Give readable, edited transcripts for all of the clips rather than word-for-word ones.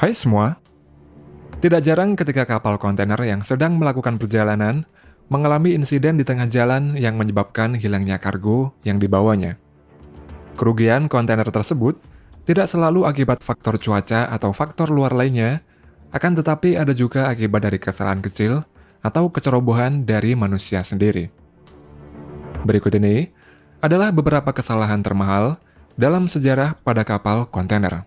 Hai semua, tidak jarang ketika kapal kontainer yang sedang melakukan perjalanan mengalami insiden di tengah jalan yang menyebabkan hilangnya kargo yang dibawanya. Kerugian kontainer tersebut tidak selalu akibat faktor cuaca atau faktor luar lainnya, akan tetapi ada juga akibat dari kesalahan kecil atau kecerobohan dari manusia sendiri. Berikut ini adalah beberapa kesalahan termahal dalam sejarah pada kapal kontainer.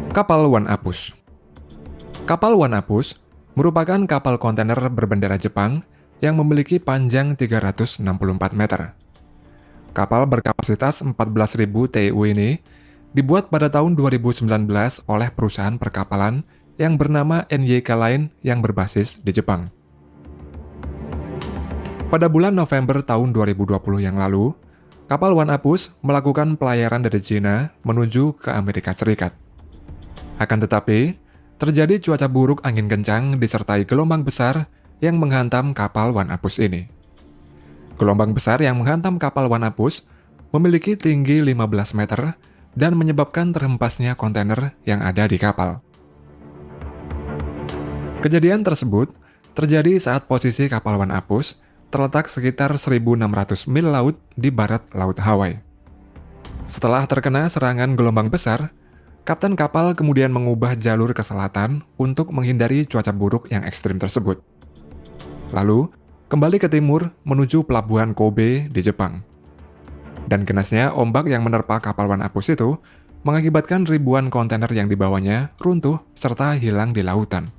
Kapal One Apus. Kapal One Apus merupakan kapal kontainer berbendera Jepang yang memiliki panjang 364 meter. Kapal berkapasitas 14.000 TEU ini dibuat pada tahun 2019 oleh perusahaan perkapalan yang bernama NYK Line yang berbasis di Jepang. Pada bulan November tahun 2020 yang lalu, kapal One Apus melakukan pelayaran dari China menuju ke Amerika Serikat. Akan tetapi, terjadi cuaca buruk angin kencang disertai gelombang besar yang menghantam kapal One Apus ini. Gelombang besar yang menghantam kapal One Apus memiliki tinggi 15 meter dan menyebabkan terhempasnya kontainer yang ada di kapal. Kejadian tersebut terjadi saat posisi kapal One Apus terletak sekitar 1.600 mil laut di barat Laut Hawaii. Setelah terkena serangan gelombang besar, kapten kapal kemudian mengubah jalur ke selatan untuk menghindari cuaca buruk yang ekstrim tersebut. Lalu, kembali ke timur menuju pelabuhan Kobe di Jepang. Dan kenasnya ombak yang menerpa kapal One Apus itu mengakibatkan ribuan kontainer yang dibawanya runtuh serta hilang di lautan.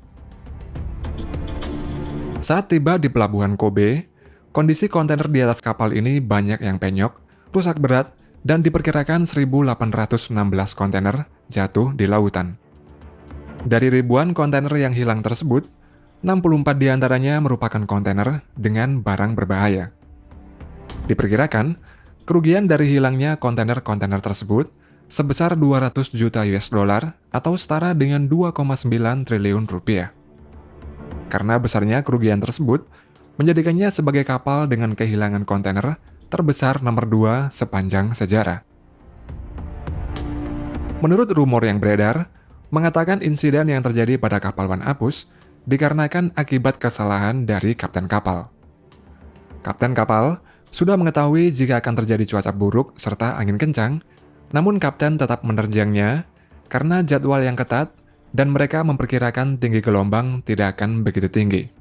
Saat tiba di pelabuhan Kobe, kondisi kontainer di atas kapal ini banyak yang penyok, rusak berat, dan diperkirakan 1.816 kontainer jatuh di lautan. Dari ribuan kontainer yang hilang tersebut, 64 diantaranya merupakan kontainer dengan barang berbahaya. Diperkirakan, kerugian dari hilangnya kontainer-kontainer tersebut sebesar 200 juta US dollar atau setara dengan 2,9 triliun rupiah. Karena besarnya kerugian tersebut, menjadikannya sebagai kapal dengan kehilangan kontainer terbesar nomor 2 sepanjang sejarah. Menurut rumor yang beredar, mengatakan insiden yang terjadi pada kapal One Apus dikarenakan akibat kesalahan dari kapten kapal. Kapten kapal sudah mengetahui jika akan terjadi cuaca buruk serta angin kencang, namun kapten tetap menerjangnya karena jadwal yang ketat dan mereka memperkirakan tinggi gelombang tidak akan begitu tinggi.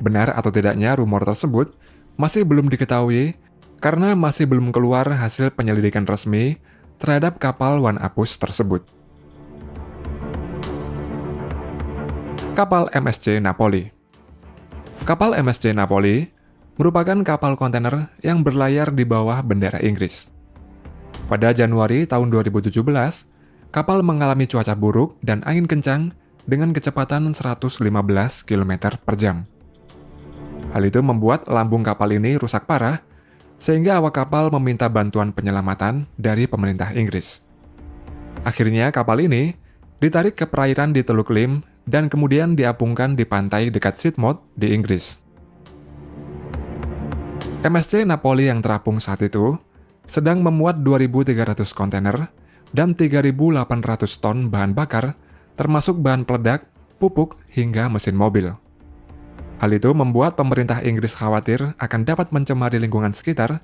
Benar atau tidaknya rumor tersebut masih belum diketahui karena masih belum keluar hasil penyelidikan resmi terhadap kapal One Apus tersebut. Kapal MSC Napoli. Kapal MSC Napoli merupakan kapal kontainer yang berlayar di bawah bendera Inggris. Pada Januari tahun 2017, kapal mengalami cuaca buruk dan angin kencang dengan kecepatan 115 km per jam. Hal itu membuat lambung kapal ini rusak parah, sehingga awak kapal meminta bantuan penyelamatan dari pemerintah Inggris. Akhirnya kapal ini ditarik ke perairan di Teluk Lim dan kemudian diapungkan di pantai dekat Sidmouth di Inggris. MSC Napoli yang terapung saat itu sedang memuat 2.300 kontainer dan 3.800 ton bahan bakar, termasuk bahan peledak, pupuk, hingga mesin mobil. Hal itu membuat pemerintah Inggris khawatir akan dapat mencemari lingkungan sekitar,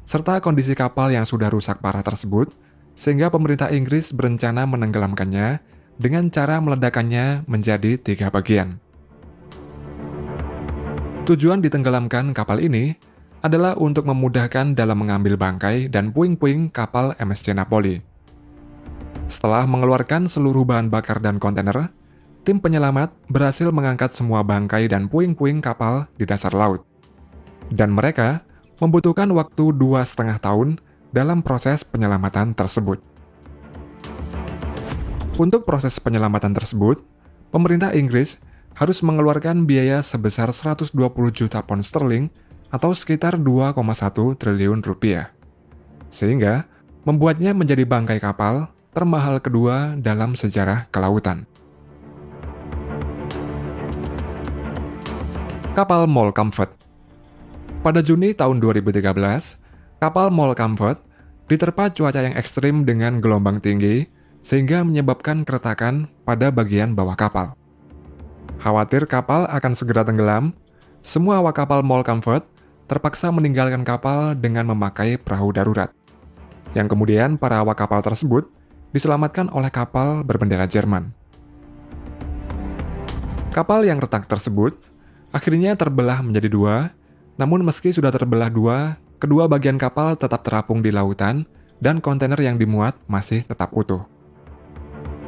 serta kondisi kapal yang sudah rusak parah tersebut, sehingga pemerintah Inggris berencana menenggelamkannya dengan cara meledakannya menjadi 3 bagian. Tujuan ditenggelamkan kapal ini adalah untuk memudahkan dalam mengambil bangkai dan puing-puing kapal MSC Napoli. Setelah mengeluarkan seluruh bahan bakar dan kontainer, tim penyelamat berhasil mengangkat semua bangkai dan puing-puing kapal di dasar laut. Dan mereka membutuhkan waktu 2,5 tahun dalam proses penyelamatan tersebut. Untuk proses penyelamatan tersebut, pemerintah Inggris harus mengeluarkan biaya sebesar 120 juta pound sterling atau sekitar 2,1 triliun rupiah. Sehingga membuatnya menjadi bangkai kapal termahal kedua dalam sejarah kelautan. Kapal Mole Comfort. Pada Juni tahun 2013, kapal Mole Comfort diterpa cuaca yang ekstrim dengan gelombang tinggi, sehingga menyebabkan keretakan pada bagian bawah kapal. Khawatir kapal akan segera tenggelam, semua awak kapal MOL Comfort terpaksa meninggalkan kapal dengan memakai perahu darurat. Yang kemudian para awak kapal tersebut diselamatkan oleh kapal berbendera Jerman. Kapal yang retak tersebut akhirnya terbelah menjadi dua, namun meski sudah terbelah dua, kedua bagian kapal tetap terapung di lautan dan kontainer yang dimuat masih tetap utuh.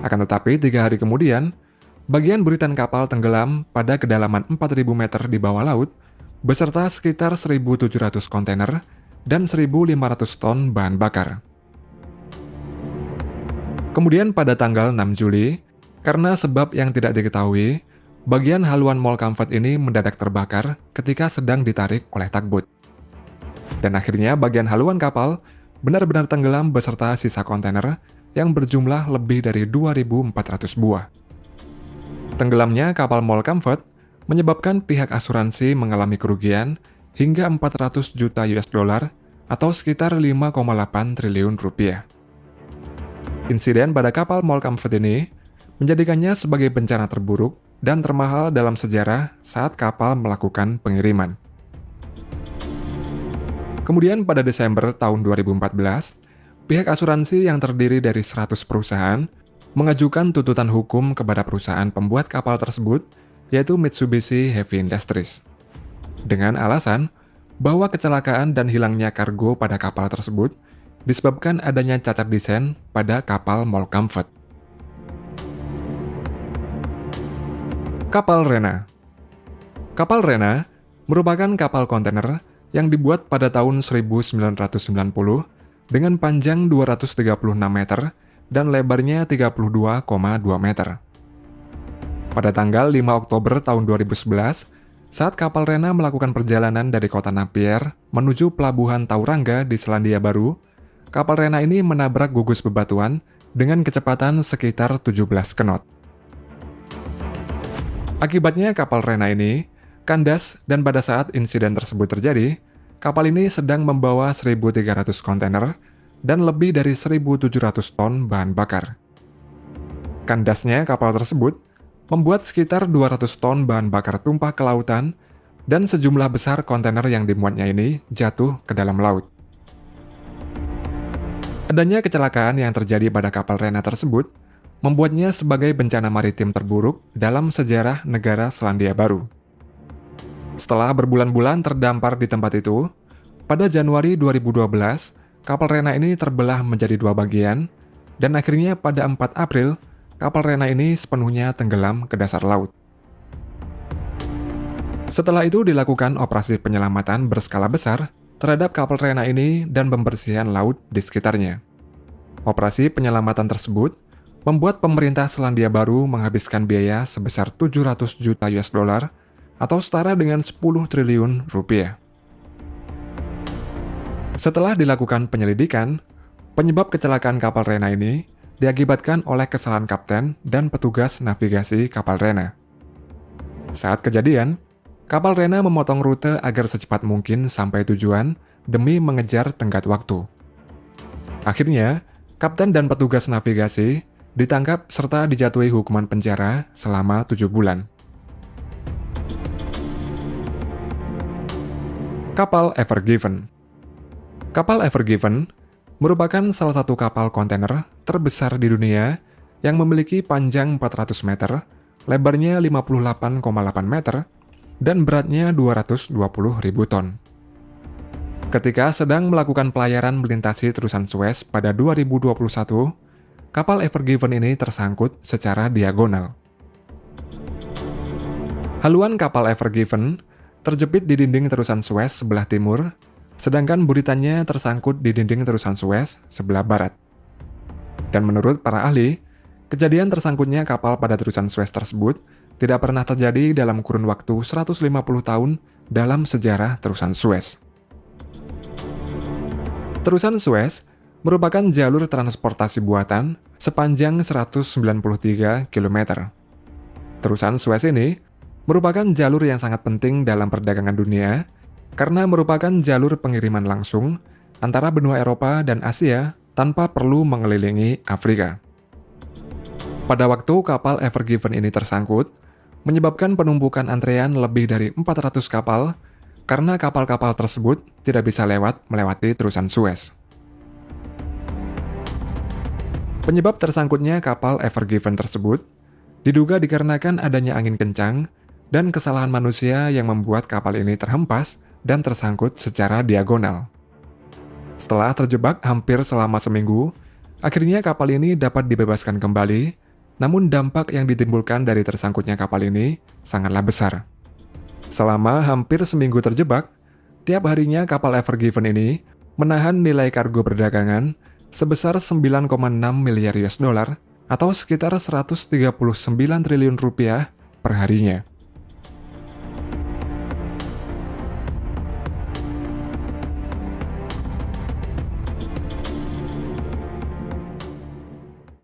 Akan tetapi 3 hari kemudian, bagian buritan kapal tenggelam pada kedalaman 4.000 meter di bawah laut, beserta sekitar 1.700 kontainer dan 1.500 ton bahan bakar. Kemudian pada tanggal 6 Juli, karena sebab yang tidak diketahui, bagian haluan MOL Comfort ini mendadak terbakar ketika sedang ditarik oleh tugboat. Dan akhirnya bagian haluan kapal benar-benar tenggelam beserta sisa kontainer yang berjumlah lebih dari 2.400 buah. Tenggelamnya kapal MOL Comfort menyebabkan pihak asuransi mengalami kerugian hingga 400 juta US dollar atau sekitar 5,8 triliun rupiah. Insiden pada kapal MOL Comfort ini menjadikannya sebagai bencana terburuk dan termahal dalam sejarah saat kapal melakukan pengiriman. Kemudian pada Desember tahun 2014, pihak asuransi yang terdiri dari 100 perusahaan mengajukan tuntutan hukum kepada perusahaan pembuat kapal tersebut, yaitu Mitsubishi Heavy Industries, dengan alasan bahwa kecelakaan dan hilangnya kargo pada kapal tersebut disebabkan adanya cacat desain pada kapal MOL Comfort. Kapal Rena. Kapal Rena merupakan kapal kontainer yang dibuat pada tahun 1990 dengan panjang 236 meter dan lebarnya 32,2 meter. Pada tanggal 5 Oktober tahun 2011, saat kapal Rena melakukan perjalanan dari kota Napier menuju pelabuhan Tauranga di Selandia Baru, kapal Rena ini menabrak gugus bebatuan dengan kecepatan sekitar 17 knot. Akibatnya kapal Rena ini kandas dan pada saat insiden tersebut terjadi, kapal ini sedang membawa 1.300 kontainer dan lebih dari 1.700 ton bahan bakar. Kandasnya kapal tersebut membuat sekitar 200 ton bahan bakar tumpah ke lautan dan sejumlah besar kontainer yang dimuatnya ini jatuh ke dalam laut. Adanya kecelakaan yang terjadi pada kapal Rena tersebut membuatnya sebagai bencana maritim terburuk dalam sejarah negara Selandia Baru. Setelah berbulan-bulan terdampar di tempat itu, pada Januari 2012, kapal Rena ini terbelah menjadi 2 bagian, dan akhirnya pada 4 April, kapal Rena ini sepenuhnya tenggelam ke dasar laut. Setelah itu dilakukan operasi penyelamatan berskala besar terhadap kapal Rena ini dan pembersihan laut di sekitarnya. Operasi penyelamatan tersebut membuat pemerintah Selandia Baru menghabiskan biaya sebesar 700 juta US dollar atau setara dengan 10 triliun rupiah. Setelah dilakukan penyelidikan, penyebab kecelakaan kapal Rena ini diakibatkan oleh kesalahan kapten dan petugas navigasi kapal Rena. Saat kejadian, kapal Rena memotong rute agar secepat mungkin sampai tujuan demi mengejar tenggat waktu. Akhirnya, kapten dan petugas navigasi ditangkap serta dijatuhi hukuman penjara selama 7 bulan. Kapal Ever Given. Kapal Ever Given merupakan salah satu kapal kontainer terbesar di dunia yang memiliki panjang 400 meter, lebarnya 58,8 meter, dan beratnya 220.000 ton. Ketika sedang melakukan pelayaran melintasi terusan Suez pada 2021, kapal Ever Given ini tersangkut secara diagonal. Haluan kapal Ever Given terjepit di dinding terusan Suez sebelah timur, sedangkan buritannya tersangkut di dinding terusan Suez sebelah barat. Dan menurut para ahli, kejadian tersangkutnya kapal pada terusan Suez tersebut tidak pernah terjadi dalam kurun waktu 150 tahun dalam sejarah terusan Suez. Terusan Suez merupakan jalur transportasi buatan sepanjang 193 km. Terusan Suez ini merupakan jalur yang sangat penting dalam perdagangan dunia karena merupakan jalur pengiriman langsung antara benua Eropa dan Asia tanpa perlu mengelilingi Afrika. Pada waktu kapal Ever Given ini tersangkut, menyebabkan penumpukan antrean lebih dari 400 kapal karena kapal-kapal tersebut tidak bisa melewati terusan Suez. Penyebab tersangkutnya kapal Ever Given tersebut diduga dikarenakan adanya angin kencang dan kesalahan manusia yang membuat kapal ini terhempas dan tersangkut secara diagonal. Setelah terjebak hampir selama seminggu, akhirnya kapal ini dapat dibebaskan kembali, namun dampak yang ditimbulkan dari tersangkutnya kapal ini sangatlah besar. Selama hampir seminggu terjebak, tiap harinya kapal Ever Given ini menahan nilai kargo perdagangan sebesar 9,6 miliar US dollar atau sekitar 139 triliun rupiah per harinya.